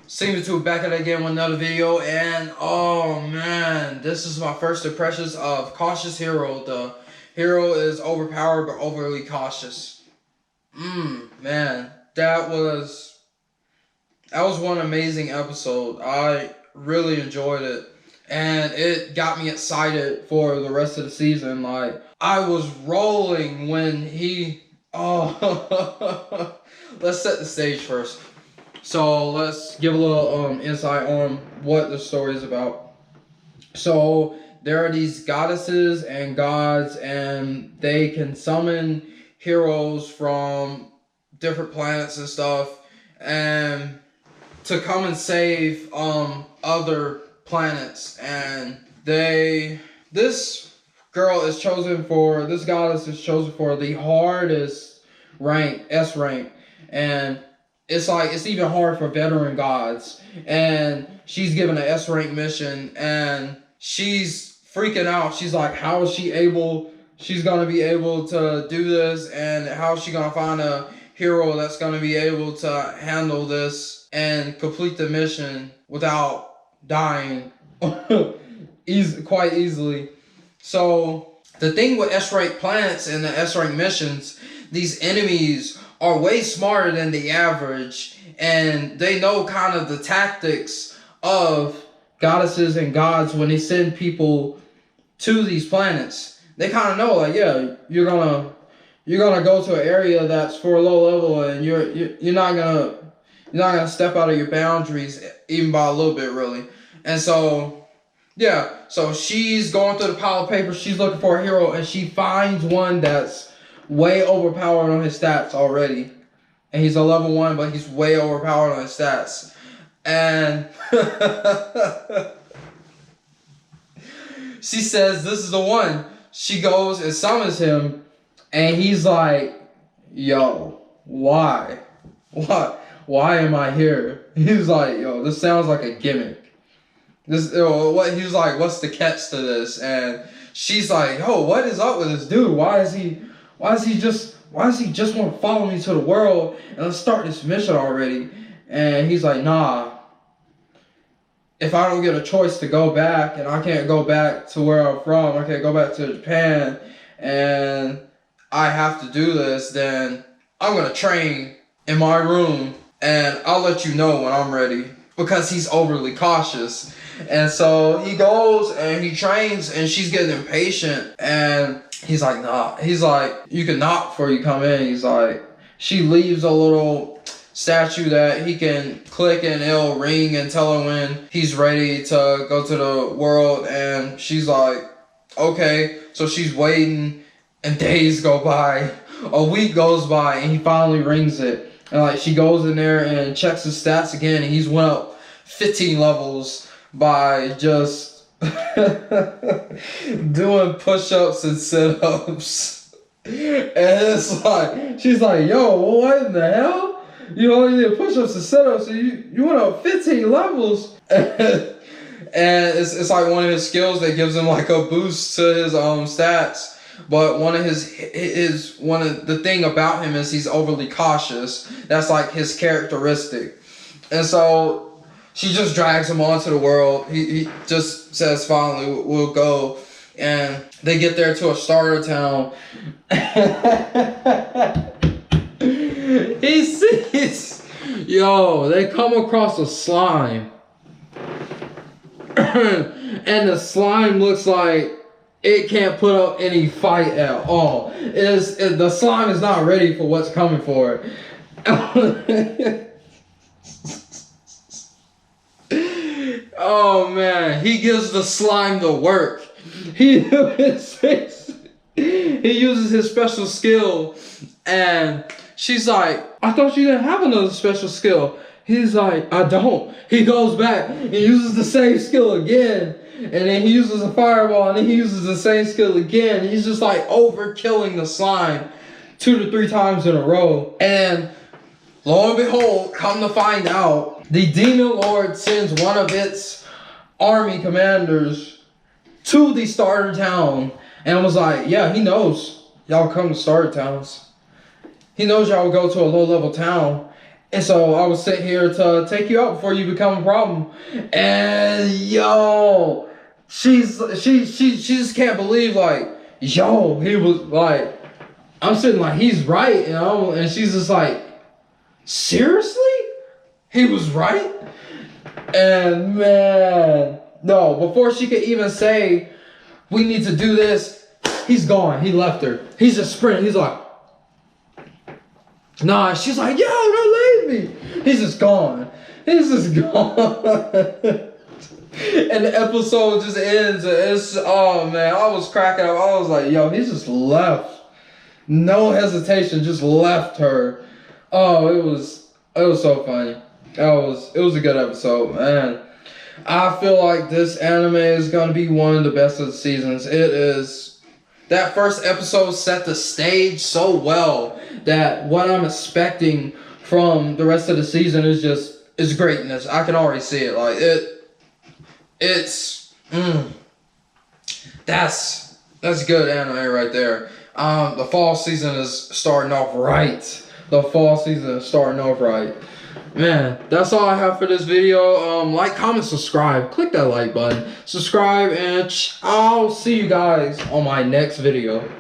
Seemlytuber back at it again with another video, and oh man, this is my first impressions of Cautious Hero. The hero is overpowered but overly cautious. Man, that was one amazing episode. I really enjoyed it, and it got me excited for the rest of the season. Like, I was rolling when he let's set the stage first. So let's give a little insight on what the story is about. So there are these goddesses and gods, and they can summon heroes from different planets and stuff, and to come and save other planets. And this goddess is chosen for the hardest rank, S rank, and it's even hard for veteran gods. And she's given an S rank mission, and she's freaking out. She's like, how is she's gonna be able to do this, and how is she gonna find a hero that's gonna be able to handle this and complete the mission without dying quite easily. So the thing with S rank planets and the S rank missions, these enemies are way smarter than the average, and they know kind of the tactics of goddesses and gods when they send people to these planets. They kind of know, like, yeah, you're gonna go to an area that's for a low level, and you're not gonna step out of your boundaries even by a little bit, really. And so yeah, so she's going through the pile of papers. She's looking for a hero, and she finds one that's way overpowered on his stats already. And he's a level 1, but he's way overpowered on his stats. And she says this is the one. She goes and summons him, and he's like, yo, why am I here? He's like, yo, this sounds like a gimmick. He's like, what's the catch to this? And she's like, yo, what is up with this dude? Why does he just want to follow me to the world, and let's start this mission already? And he's like, nah, if I don't get a choice to go back, and I can't go back to where I'm from, I can't go back to Japan, and I have to do this, then I'm gonna train in my room, and I'll let you know when I'm ready. Because he's overly cautious. And so he goes and he trains, and she's getting impatient, and he's like, nah. He's like, you can knock before you come in. He's like, she leaves a little statue that he can click, and it'll ring and tell him when he's ready to go to the world. And she's like, okay. So she's waiting, and days go by, a week goes by, and he finally rings it. And like, she goes in there and checks his stats again, and he's went up 15 levels by just doing push-ups and sit-ups. And it's like, she's like, yo, what in the hell? You only did push-ups and sit-ups, so you went up 15 levels. And it's like one of his skills that gives him like a boost to his stats. But one of the thing about him is he's overly cautious. That's like his characteristic. And so she just drags him onto the world. He just says, finally, we'll go. And they get there to a starter town. He sees, they come across a slime. And the slime looks like it can't put up any fight at all. The slime is not ready for what's coming for it. Oh man, he gives the slime the work. He uses his special skill, and she's like, I thought you didn't have another special skill. He's like, I don't. He goes back and uses the same skill again. And then he uses a fireball, and then he uses the same skill again. He's just like overkilling the slime 2 to 3 times in a row. And lo and behold, come to find out, the Demon Lord sends one of its army commanders to the starter town, and was like, yeah, he knows y'all come to starter towns. He knows y'all will go to a low level town, And so I was sent here to take you out before you become a problem. And yo, she just can't believe, like, yo, he was like, I'm sitting like, he's right, you know? And she's just like, seriously? He was right? And man, no, before she could even say, we need to do this, he's gone. He left her. He's just sprinting. He's like, nah. She's like, yo, don't leave me. He's just gone. He's just gone. And the episode just ends. It's, oh man, I was cracking up. I was like, yo, he just left. No hesitation, just left her. Oh, it was so funny. It was a good episode, man. I feel like this anime is gonna be one of the best of the seasons. It is. That first episode set the stage so well that what I'm expecting from the rest of the season is greatness. I can already see it. Like that's good anime right there. The fall season is starting off right. The fall season is starting off right. Man, that's all I have for this video. Like, comment, subscribe. Click that like button. Subscribe, and I'll see you guys on my next video.